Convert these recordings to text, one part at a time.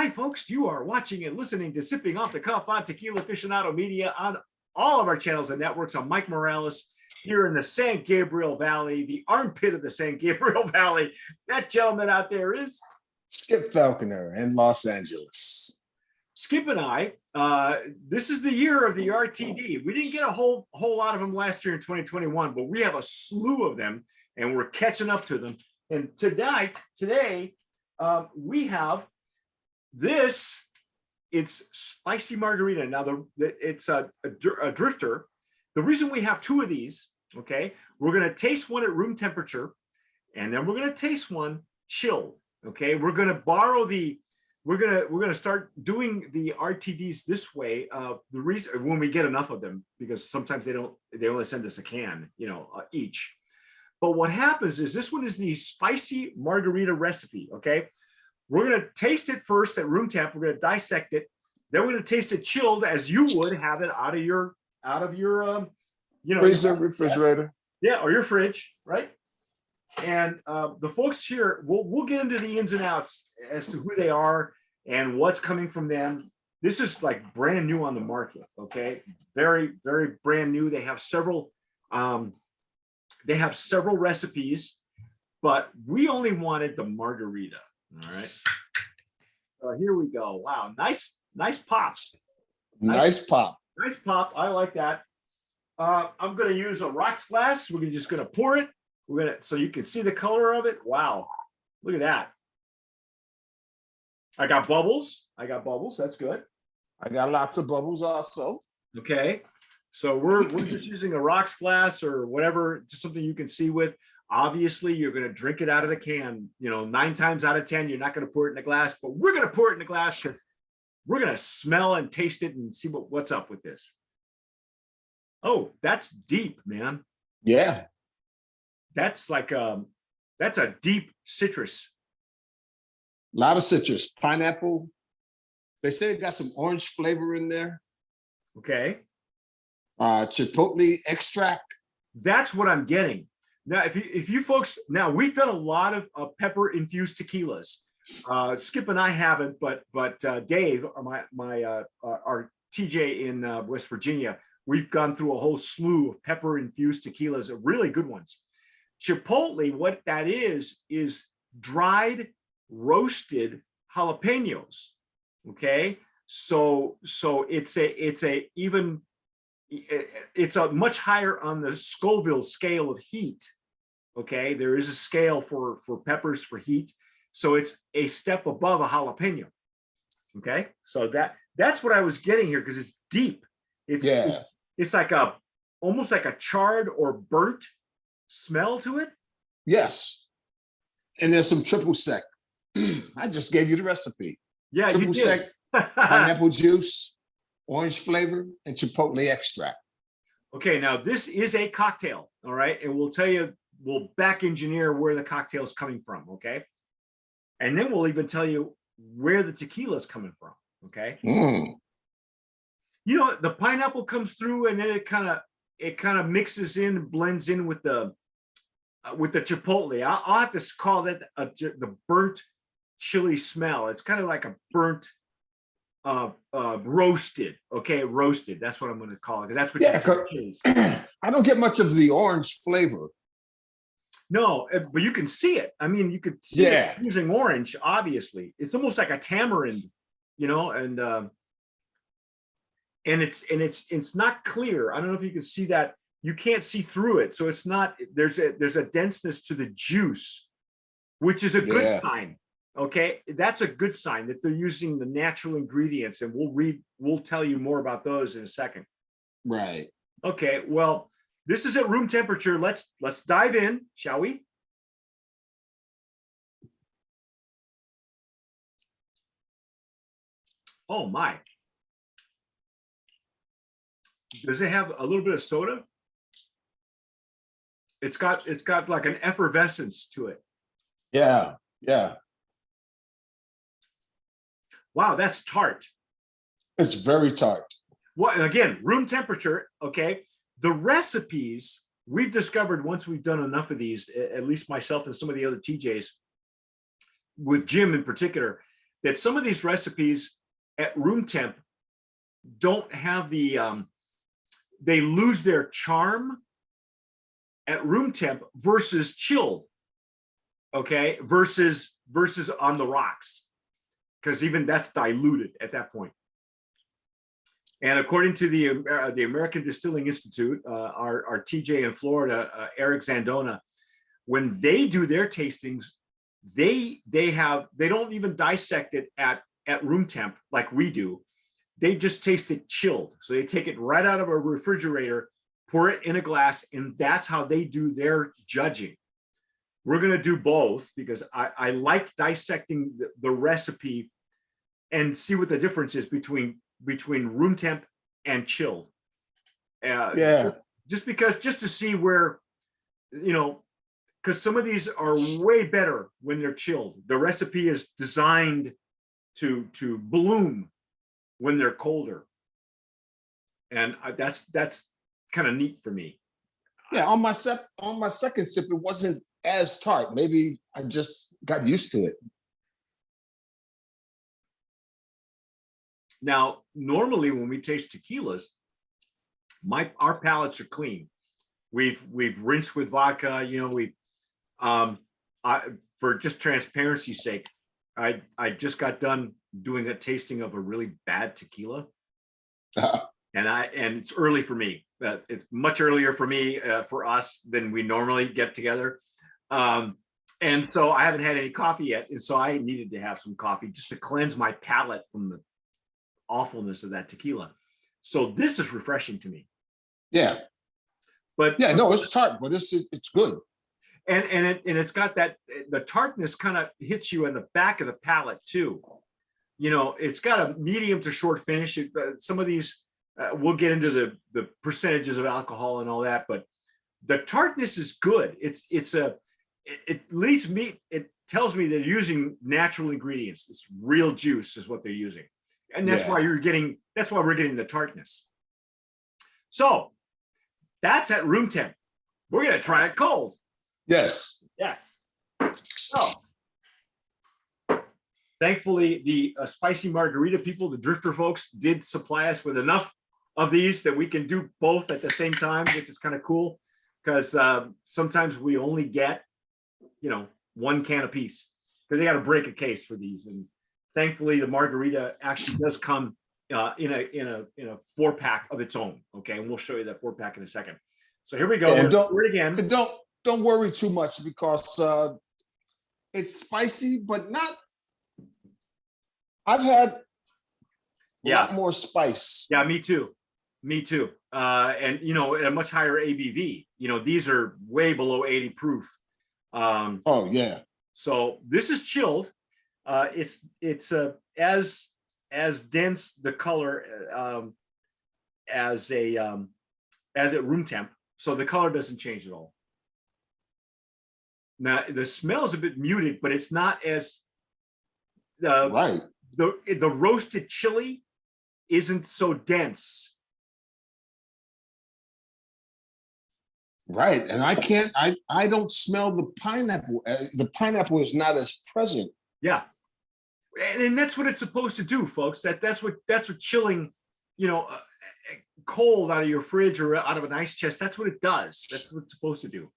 Hi, folks. You are watching and listening to Sipping Off the Cuff on Tequila Aficionado Media on all of our channels and networks. I'm Mike Morales here in the San Gabriel Valley, the armpit of the San Gabriel Valley. That gentleman out there is Skip Falconer in Los Angeles. Skip and I. This is the year of the RTD. We didn't get a whole lot of them last year in 2021, but we have a slew of them, and we're catching up to them. And today, we have this. It's spicy margarita. Now, it's a drifter. The reason we have two of these, okay, we're going to taste one at room temperature, and then we're going to taste one chilled. Okay, we're going to borrow we're going to start doing the RTDs this way. The reason, when we get enough of them, because sometimes they only send us a can, each. But what happens is this one is the spicy margarita recipe. Okay, we're going to taste it first at room temp. We're going to dissect it. Then we're going to taste it chilled, as you would have it out of your freezer, refrigerator. Yeah, or your fridge, right? And the folks here, we'll get into the ins and outs as to who they are and what's coming from them. This is like brand new on the market. Okay, very, very brand new. They have several recipes, but we only wanted the margarita. All right. So here we go. Wow, nice pop. Nice pop. Nice pop. I like that. I'm going to use a rocks glass. We're just going to pour it. So you can see the color of it. Wow, look at that. I got bubbles. That's good. I got lots of bubbles also. Okay, so we're just using a rocks glass or whatever, just something you can see with. Obviously, you're going to drink it out of the can. 9 times out of 10, you're not going to pour it in a glass, but we're going to pour it in a glass because we're going to smell and taste it and see what's up with this. Oh, that's deep, man. Yeah. That's like that's a deep citrus. A lot of citrus, pineapple. They say it got some orange flavor in there. Okay. Chipotle extract. That's what I'm getting. Now, if you folks, now we've done a lot of pepper infused tequilas. Skip and I haven't, but Dave, our TJ in West Virginia, we've gone through a whole slew of pepper infused tequilas, really good ones. Chipotle, what that is dried, roasted jalapenos. Okay, so it's a much higher on the Scoville scale of heat. Okay, there is a scale for peppers for heat, so it's a step above a jalapeno. Okay, so that's what I was getting here, because it's deep. It's like almost like a charred or burnt smell to it. Yes, and there's some triple sec. I just gave you the recipe. Yeah, triple sec, pineapple juice, orange flavor, and chipotle extract. Okay, now this is a cocktail, all right, and we'll back engineer where the cocktail is coming from. Okay, and then we'll even tell you where the tequila is coming from. Okay. The pineapple comes through, and then it kind of mixes in, blends in with the chipotle. I'll have to call that the burnt chili smell. It's kind of like a burnt roasted. Okay, roasted. That's what I'm going to call it, because that's what chili is. I don't get much of the orange flavor. No, but you can see it. I mean, you could see it using orange. Obviously, it's almost like a tamarind, and it's not clear. I don't know if you can see that. You can't see through it, so it's not. There's a denseness to the juice, which is a good sign. Okay, that's a good sign that they're using the natural ingredients, and we'll tell you more about those in a second. Right. Okay. Well, this is at room temperature. Let's dive in, shall we? Oh my. Does it have a little bit of soda? It's got like an effervescence to it. Yeah. Wow, that's tart. It's very tart. Well, again, room temperature. Okay. The recipes we've discovered, once we've done enough of these, at least myself and some of the other TJs, with Jim in particular, that some of these recipes at room temp don't have the, they lose their charm at room temp versus chilled, okay, versus on the rocks, because even that's diluted at that point. And according to the American Distilling Institute, our TJ in Florida, Eric Zandona, when they do their tastings, they don't even dissect it at room temp like we do. They just taste it chilled. So they take it right out of a refrigerator, pour it in a glass, and that's how they do their judging. We're going to do both because I like dissecting the recipe and see what the difference is between room temp and chilled. Yeah. Just to see where, because some of these are way better when they're chilled. The recipe is designed to bloom when they're colder, and that's kind of neat for me. Yeah, on my second sip, it wasn't as tart. Maybe I just got used to it. Now, normally when we taste tequilas, our palates are clean. We've rinsed with vodka. For just transparency's sake, I just got done doing a tasting of a really bad tequila, and it's early for me. It's much earlier for me, for us, than we normally get together. And so I haven't had any coffee yet, and so I needed to have some coffee just to cleanse my palate from the awfulness of that tequila. So this is refreshing to me. Yeah, but yeah, no, it's tart, but it's good. And it's got that, the tartness kind of hits you in the back of the palate too. It's got a medium to short finish. Some of these, we'll get into the percentages of alcohol and all that, but the tartness is good. It leads me, it tells me they're using natural ingredients. It's real juice is what they're using. And that's why we're getting the tartness. So that's at room temp. We're going to try it cold. Yes. So thankfully, the spicy margarita people, the drifter folks, did supply us with enough of these that we can do both at the same time, which is kind of cool, because sometimes we only get, one can a piece, because they got to break a case for these. And thankfully, the margarita actually does come in a 4-pack of its own. Okay, and we'll show you that 4-pack in a second. So here we go. And don't worry too much, because it's spicy, but not. I've had a lot more spice. Yeah, me too. And at a much higher ABV. These are way below 80 proof. Oh yeah. So this is chilled. It's as dense the color as at room temp. So the color doesn't change at all. Now the smell is a bit muted, but it's not as right. The roasted chili isn't so dense. Right, and I don't smell the pineapple. The pineapple is not as present. Yeah, and that's what it's supposed to do, folks. That's what chilling, cold out of your fridge or out of an ice chest. That's what it does. That's what it's supposed to do.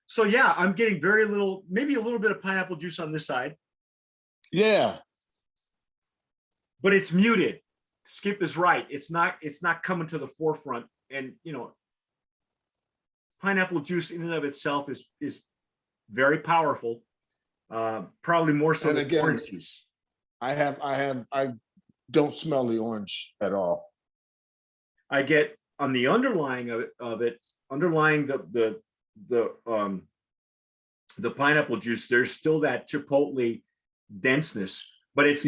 So yeah, I'm getting very little, maybe a little bit of pineapple juice on this side. Yeah, but it's muted. Skip is right. It's not coming to the forefront. And pineapple juice in and of itself is very powerful. Probably more so than orange juice. I don't smell the orange at all. I get on the underlying of it, underlying the pineapple juice, there's still that chipotle denseness, but it's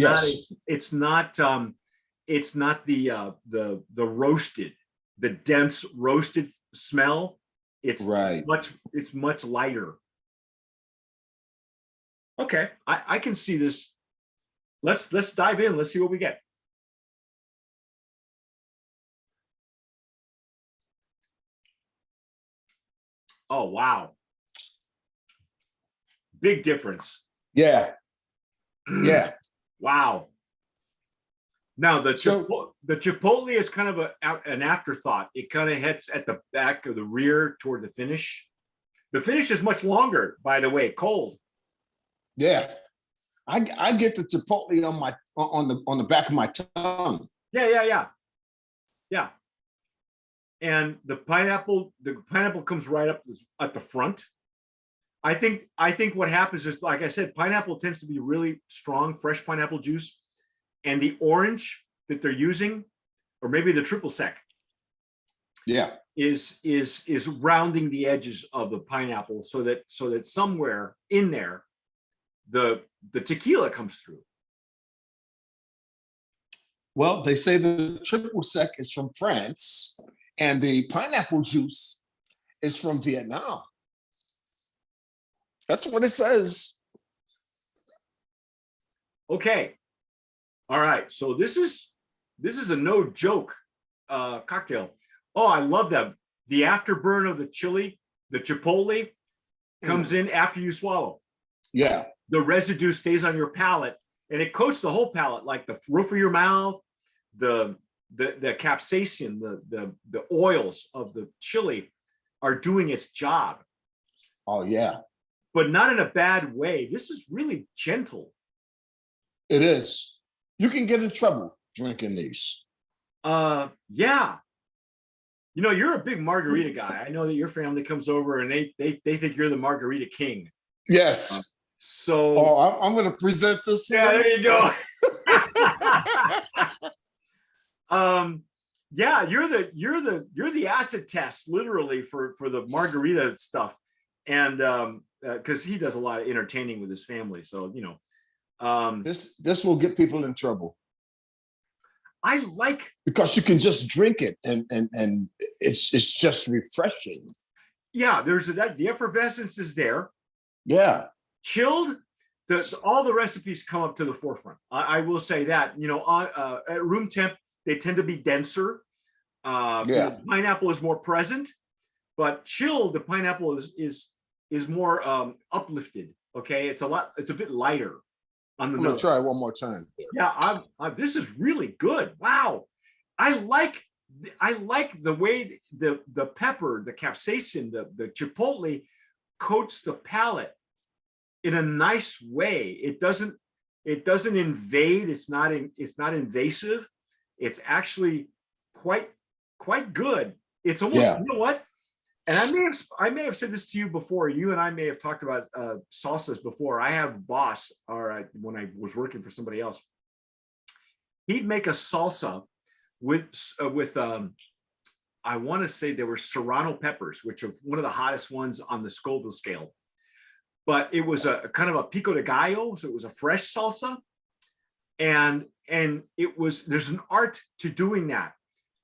not the roasted, the dense roasted smell. It's much lighter. Okay, I can see this. Let's dive in. Let's see what we get. Oh wow, big difference. Yeah, Yeah. Wow. Now So the chipotle is kind of an afterthought. It kind of hits at the back of the rear toward the finish. The finish is much longer, by the way, cold. yeah, I get the chipotle on the back of my tongue. Yeah. And the pineapple comes right up at the front. I think what happens is, like I said, pineapple tends to be really strong, fresh pineapple juice, and the orange that they're using, or maybe the triple sec, Yeah. is rounding the edges of the pineapple so that somewhere in there the tequila comes through. Well, they say the triple sec is from France, and the pineapple juice is from Vietnam. That's what it says. Okay. All right. So this is a no joke cocktail. Oh, I love that. The afterburn of the chili, the chipotle, comes in after you swallow. Yeah. The residue stays on your palate, and it coats the whole palate, like the roof of your mouth, the capsaicin, the oils of the chili are doing its job. Oh yeah. But not in a bad way. This is really gentle. It is. You can get in trouble drinking these. Yeah. You know, you're a big margarita guy. I know that your family comes over and they think you're the margarita king. Yes. So I'm going to present this. Yeah, there you go. Yeah, you're the acid test literally for the margarita stuff. And because he does a lot of entertaining with his family. So, you know, this will get people in trouble. I like, because you can just drink it and it's just refreshing. Yeah, the effervescence is there. Yeah. Chilled, all the recipes come up to the forefront. I will say that, you know, at room temp, they tend to be denser. Yeah. You know, pineapple is more present, but chilled, the pineapple is more uplifted. Okay, it's a bit lighter on the I'm nose. gonna try it one more time. Yeah, this is really good. Wow, I like the way the pepper, the capsaicin, the chipotle coats the palate in a nice way. It doesn't invade. It's not invasive. It's actually quite good. It's almost, you know what? And I may have said this to you before. You and I may have talked about salsas before. I have a boss, when I was working for somebody else, he'd make a salsa with I want to say they were serrano peppers, which are one of the hottest ones on the Scoville scale. But it was a kind of a pico de gallo, so it was a fresh salsa, and there's an art to doing that,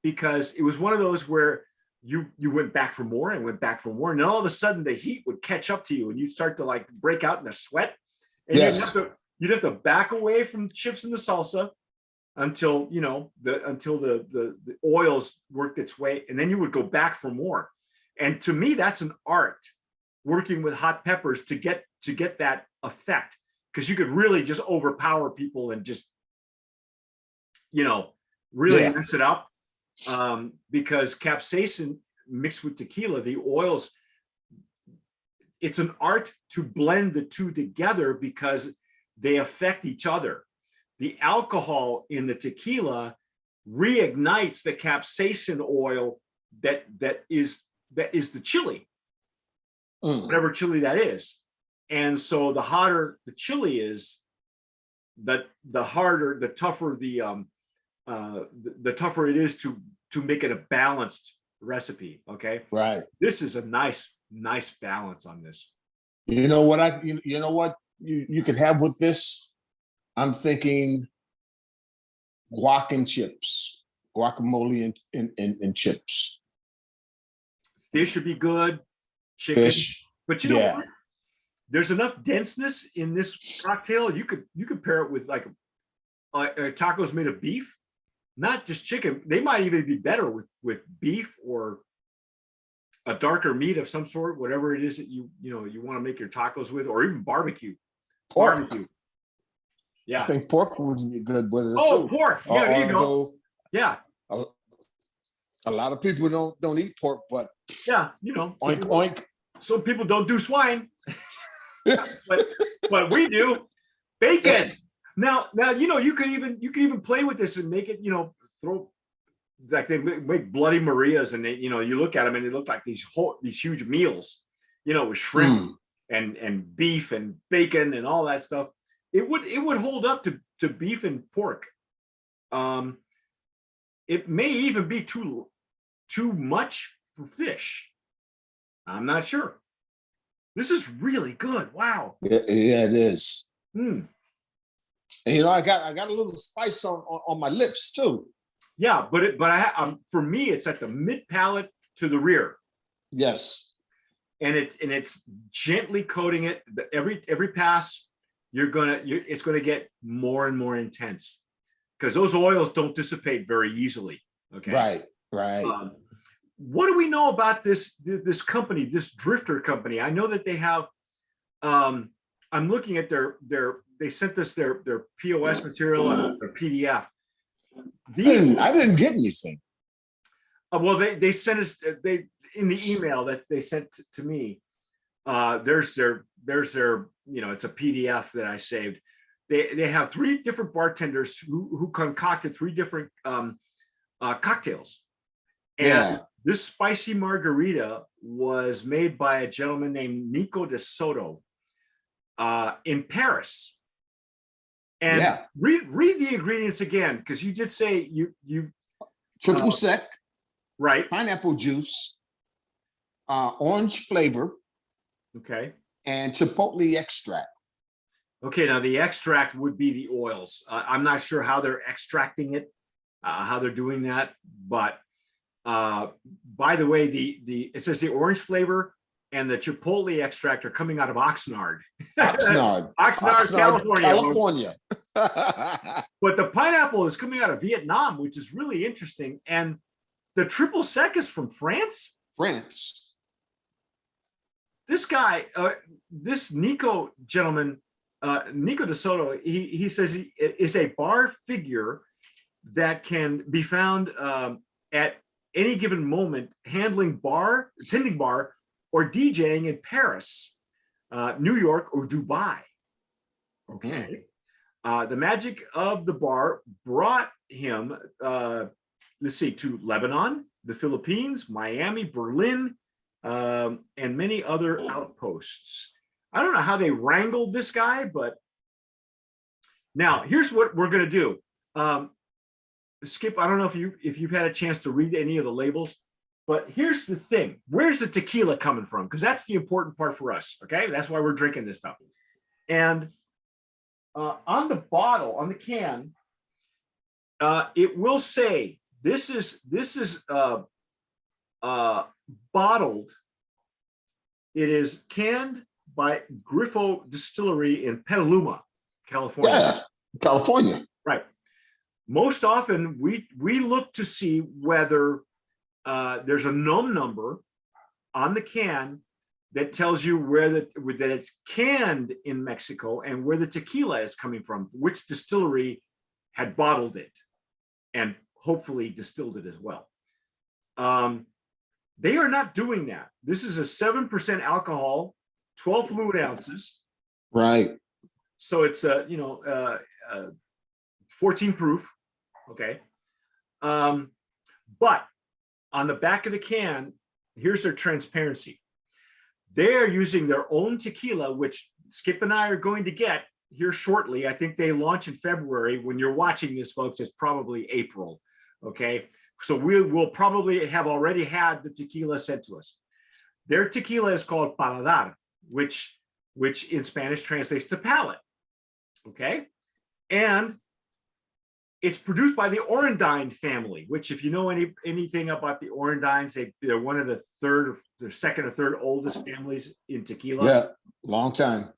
because it was one of those where you went back for more and went back for more, and then all of a sudden the heat would catch up to you and you'd start to like break out in a sweat, and you'd have to back away from the chips and the salsa until, you know, the oils worked its way, and then you would go back for more. And to me, that's an art, working with hot peppers to get that effect, because you could really just overpower people and just, you know, really mess it up. Because capsaicin mixed with tequila, the oils, it's an art to blend the two together because they affect each other. The alcohol in the tequila reignites the capsaicin oil that is the chili, whatever chili that is. And so the hotter the chili is, the harder, the tougher the tougher it is to make it a balanced recipe. Okay. Right. This is a nice balance on this. You know what you know what you could have with this? I'm thinking guac and chips, guacamole and chips. Fish would be good. Chicken. Fish. But you know what? There's enough denseness in this cocktail. You could pair it with like tacos made of beef, not just chicken. They might even be better with beef or a darker meat of some sort, whatever it is that you want to make your tacos with, or even barbecue. Pork. Barbecue. I Yeah. think pork would be good with it Oh, too. pork. Yeah, there you go. Although Yeah. a, a lot of people don't eat pork, but Yeah. You know, oink oink. some people don't do swine, but we do. Bacon. Now, you could even play with this and make it, throw like they make Bloody Marias, and you look at them and they look like these huge meals, with shrimp and beef and bacon and all that stuff. It would hold up to beef and pork. It may even be too much for fish. I'm not sure. This is really good. Wow. Yeah, it is. Mm. And I got a little spice on my lips too. Yeah, but for me, it's at the mid palate to the rear. Yes. And it's gently coating it. Every pass, it's gonna get more and more intense, because those oils don't dissipate very easily. Okay. Right. What do we know about this company, this drifter company? I know that they have. I'm looking at they sent us their POS material and their PDF. I didn't get anything. Well, they sent us in the email that they sent to me. There's their it's a PDF that I saved. They have 3 different bartenders who concocted 3 different cocktails, and this spicy margarita was made by a gentleman named Nico de Soto in Paris. And read the ingredients again, because you did say you triple sec, right? Pineapple juice, orange flavor, okay, and chipotle extract. Okay, now the extract would be the oils. I'm not sure how they're extracting it, how they're doing that, but by the way, it says the orange flavor and the chipotle extract are coming out of Oxnard. Oxnard, California. But the pineapple is coming out of Vietnam, which is really interesting. And the triple sec is from France. This guy, this Nico gentleman, Nico de Soto, he says he is a bar figure that can be found at any given moment, attending bar, or DJing in Paris, New York, or Dubai. Okay. The magic of the bar brought him, to Lebanon, the Philippines, Miami, Berlin, and many other outposts. I don't know how they wrangled this guy, but now here's what we're going to do. Skip, I don't know if you've had a chance to read any of the labels, but here's the thing. Where's the tequila coming from? Because that's the important part for us. Okay, that's why we're drinking this stuff. And on the bottle, on the can, it will say this is bottled. It is canned by Griffo Distillery in Petaluma, California. Yeah, California. Right. Most often, we look to see whether there's a NOM number on the can that tells you that it's canned in Mexico and where the tequila is coming from, which distillery had bottled it and hopefully distilled it as well. They are not doing that. This is a 7% alcohol, 12 fluid ounces. Right. So it's 14 proof. Okay. But on the back of the can, here's their transparency. They're using their own tequila, which Skip and I are going to get here shortly. I think they launch in February. When you're watching this, folks, it's probably April. Okay. So we will probably have already had the tequila sent to us. Their tequila is called Paladar, which in Spanish translates to palate. Okay. And it's produced by the Orendine family, which, if you know anything about the Orendines, they're one of the second or third oldest families in tequila. Yeah, long time.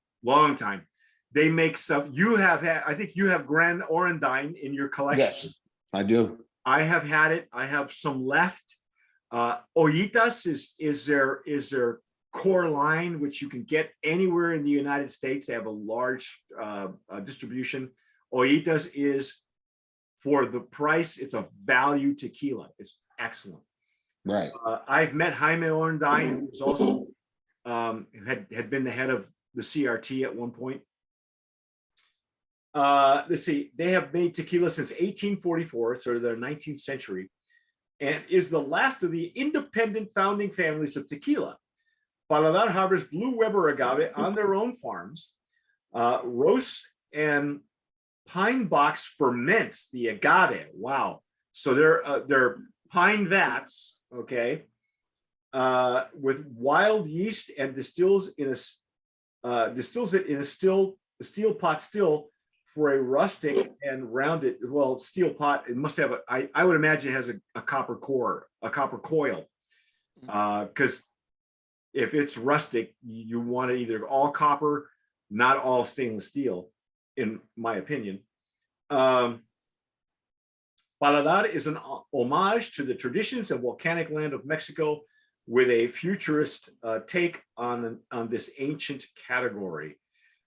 They make stuff. I think you have Grand Orendine in your collection. Yes, I do. I have had it. I have some left. Ollitas is their core line, which you can get anywhere in the United States. They have a large distribution. Ollitas is, for the price, it's a value tequila. It's excellent. Right. I've met Jaime Orndine, who's also had been the head of the CRT at one point. Let's see, they have made tequila since 1844, sort of the 19th century, and is the last of the independent founding families of tequila. Paladar harbors blue Weber agave on their own farms. Roast and pine box ferments the agave. Wow. So they're pine vats, okay, with wild yeast, and distills it in a steel pot still for a rustic and rounded, well, steel pot. It must have I would imagine it has a copper core, a copper coil, because if it's rustic, you want it either all copper, not all stainless steel, in my opinion. Paladar is an homage to the traditions and volcanic land of Mexico, with a futurist take on this ancient category.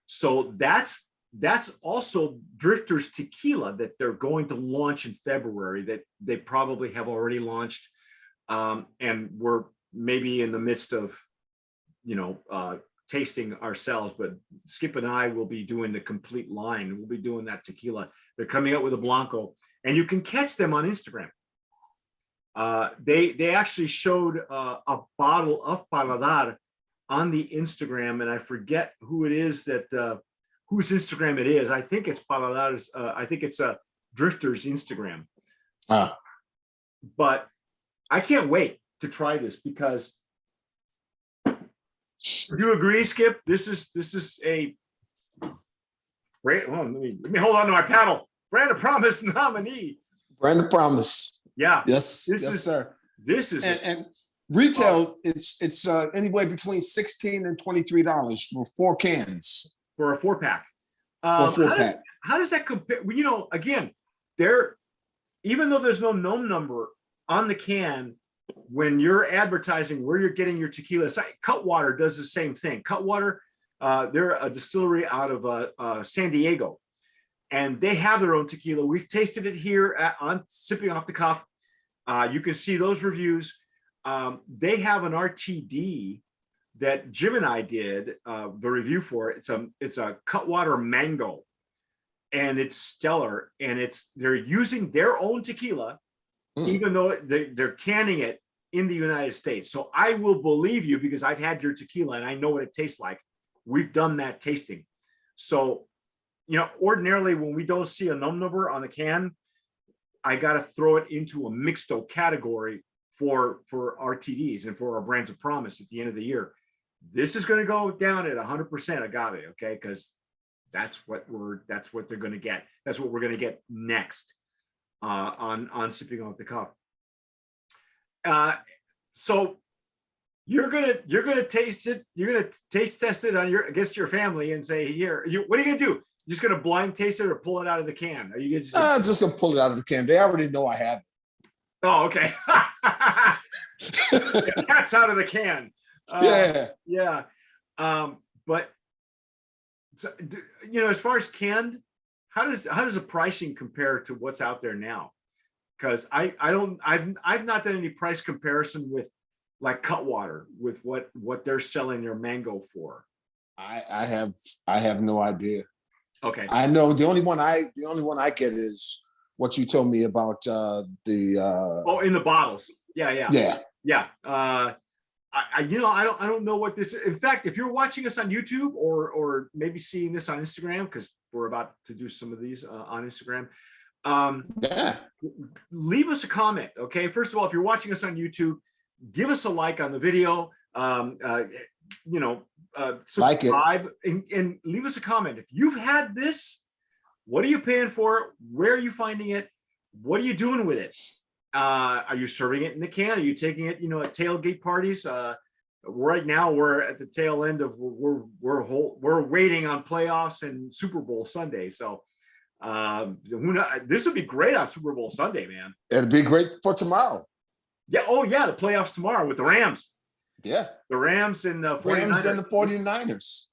So that's also Drifter's Tequila that they're going to launch in February, that they probably have already launched, and we're maybe in the midst of, tasting ourselves, but Skip and I will be doing the complete line. We'll be doing that tequila. They're coming out with a Blanco, and you can catch them on Instagram. They actually showed a bottle of Paladar on the Instagram, and I forget who it is that whose Instagram it is. I think it's Paladar's. I think it's a Drifter's Instagram. But I can't wait to try this, because do you agree, Skip? This is a great. Well, let me hold on to my paddle. Brand of Promise nominee. Brand of Promise. Yeah. Yes, sir. This is and retail. It's anywhere between $16 and $23 for 4 cans. For a 4-pack. For a 4-pack. How does that compare? Again, even though there's no NOM number on the can, when you're advertising where you're getting your tequila, Cutwater does the same thing. Cutwater, they're a distillery out of San Diego, and they have their own tequila. We've tasted it here on Sipping Off the Cuff. You can see those reviews. They have an RTD that Jim and I did the review for. It's a Cutwater Mango, and it's stellar. And they're using their own tequila, even though they're canning it in the United States. So I will believe you, because I've had your tequila and I know what it tastes like. We've done that tasting. So, ordinarily when we don't see a NOM number on the can, I got to throw it into a mixto category for RTDs and for our brands of promise at the end of the year. This is going to go down at 100% agave, okay? Because that's what they're going to get. That's what we're going to get next on Sipping Off the Cuff. So you're gonna taste it. You're gonna taste test it against your family and say, here, what are you gonna do? You're just gonna blind taste it or pull it out of the can? Are you just gonna pull it out of the can? They already know I have it. Oh, okay. That's out of the can. Yeah. But as far as canned, how does the pricing compare to what's out there now? Because I've not done any price comparison with like Cutwater with what they're selling their mango for. I have no idea. Okay. I know the only one I get is what you told me about in the bottles. Yeah. I don't know what this is. In fact, if you're watching us on YouTube or maybe seeing this on Instagram, because we're about to do some of these on Instagram, leave us a comment. Okay, first of all, if you're watching us on YouTube, give us a like on the video. Subscribe and leave us a comment. If you've had this, what are you paying for it? Where are you finding it? What are you doing with it? Are you serving it in the can? Are you taking it, at tailgate parties? Right now we're at the tail end of we're waiting on playoffs and Super Bowl Sunday. So this would be great on Super Bowl Sunday, man. It'd be great for tomorrow. Yeah. Oh yeah, the playoffs tomorrow with the Rams. Yeah. The Rams and the 49ers. Rams and the 49ers.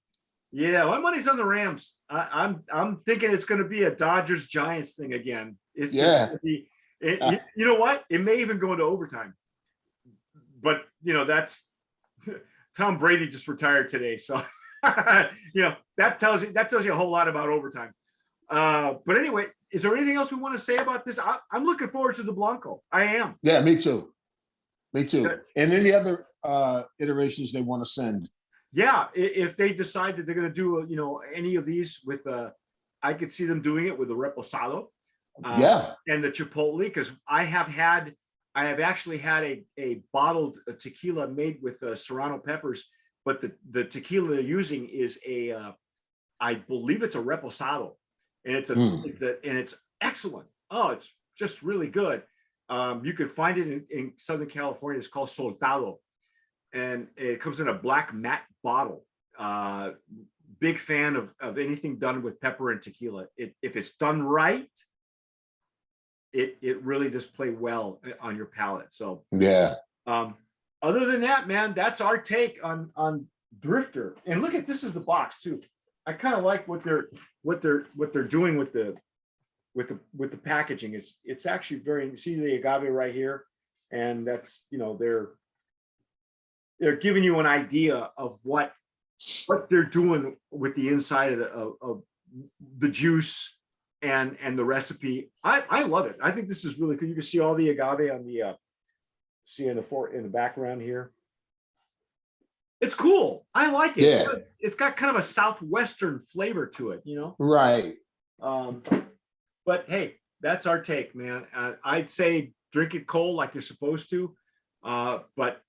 Yeah, my money's on the Rams. I'm thinking it's going to be a Dodgers Giants thing again. It's just Yeah. going to be. Uh, You know what? It may even go into overtime. But that's Tom Brady just retired today, so that tells you a whole lot about overtime. But anyway, is there anything else we want to say about this? I'm looking forward to the Blanco. I am. Yeah, me too. Me too. And any other iterations they want to send. Yeah, if they decide that they're going to do any of these with I could see them doing it with the reposado Yeah. and the chipotle, because I have actually had a bottled tequila made with serrano peppers, but the tequila they're using is I believe it's a reposado, and it's excellent. Oh, it's just really good. You can find it in Southern California. It's called Soltado, and it comes in a black matte bottle. Big fan of anything done with pepper and tequila. If it's done right, it really does play well on your palate. So Yeah. Other than that, man, that's our take on Drifter. And look at this is the box too. I kind of like what they're doing with the packaging. It's actually very, see the agave right here, and that's they're giving you an idea of what they're doing with the inside of the juice and the recipe. I love it. I think this is really cool. You can see all the agave on the in the background here. It's cool. I like it. Yeah. It's got kind of a southwestern flavor to it, Right. But hey, that's our take, man. I'd say drink it cold like you're supposed to. But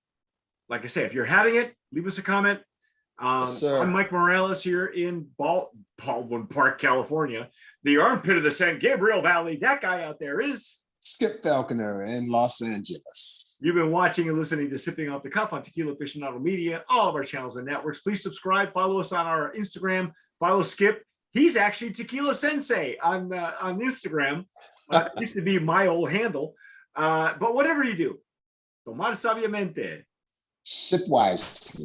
like I say, if you're having it, leave us a comment. Yes, I'm Mike Morales here in Baldwin Park, California, the armpit of the San Gabriel Valley. That guy out there is Skip Falconer in Los Angeles. You've been watching and listening to Sipping Off the Cuff on Tequila Aficionado Media, all of our channels and networks. Please subscribe, follow us on our Instagram, follow Skip. He's actually Tequila Sensei on Instagram. Used to be my old handle. But whatever you do, tomar sabiamente. Sip wise.